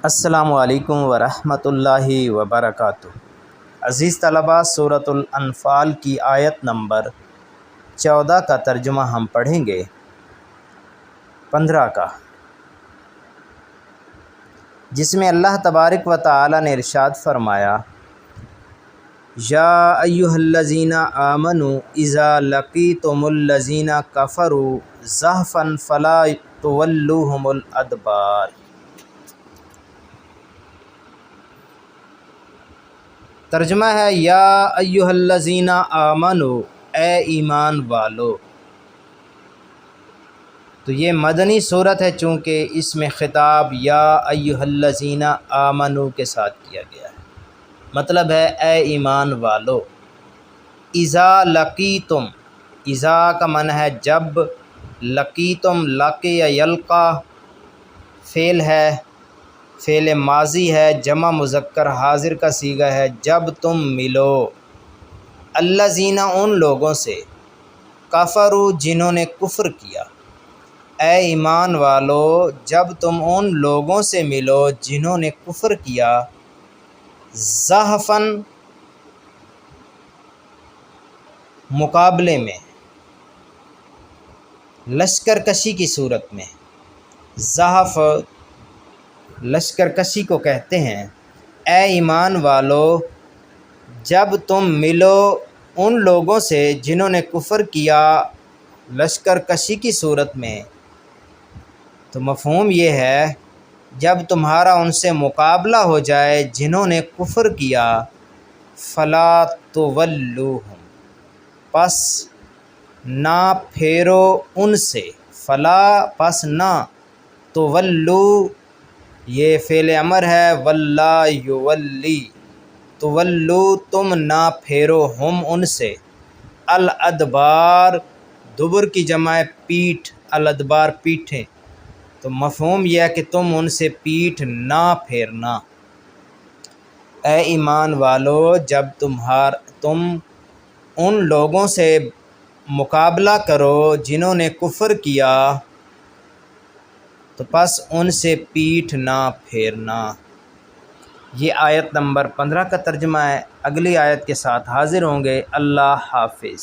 السلام علیکم ورحمۃ اللہ وبرکاتہ۔ عزیز طلباء، سورۃ الانفال کی آیت نمبر 14 کا ترجمہ ہم پڑھیں گے 15 کا، جس میں اللہ تبارک و تعالی نے ارشاد فرمایا: یا ایھا الذین آمنوا اذا لقیتم الذین کفروا زحفا فلا تولوہم الادبار۔ ترجمہ ہے: یا ایھا الذین آمنوا، اے ایمان والو۔ تو یہ مدنی صورت ہے، چونکہ اس میں خطاب یا ایھا الذین آمنوا کے ساتھ کیا گیا ہے، مطلب ہے اے ایمان والو۔ اذا لقیتم، اذا کا معنی ہے جب، لقیتم لقی یا یلقا فعل ہے، فعل ماضی ہے، جمع مذکر حاضر کا صیغہ ہے، جب تم ملو، الذین ان لوگوں سے، کفروا جنہوں نے کفر کیا، اے ایمان والو جب تم ان لوگوں سے ملو جنہوں نے کفر کیا، زحفاً مقابلے میں، لشکر کشی کی صورت میں، زحف لشکر کشی کو کہتے ہیں۔ اے ایمان والو جب تم ملو ان لوگوں سے جنہوں نے کفر کیا لشکر کشی کی صورت میں، تو مفہوم یہ ہے جب تمہارا ان سے مقابلہ ہو جائے جنہوں نے کفر کیا، فلا تولوہم، پس نہ پھیرو ان سے، فلا پس نہ، تولو یہ فعل امر ہے، ولا یولی، تولو تم نہ پھیرو ہم ان سے، الادبار دبر کی جمع پیٹھ، الادبار پیٹھیں، تو مفہوم یہ ہے کہ تم ان سے پیٹھ نہ پھیرنا۔ اے ایمان والو جب تم ان لوگوں سے مقابلہ کرو جنہوں نے کفر کیا، تو پس ان سے پیٹھ نہ پھیرنا۔ یہ آیت نمبر 15 کا ترجمہ ہے۔ اگلی آیت کے ساتھ حاضر ہوں گے۔ اللہ حافظ۔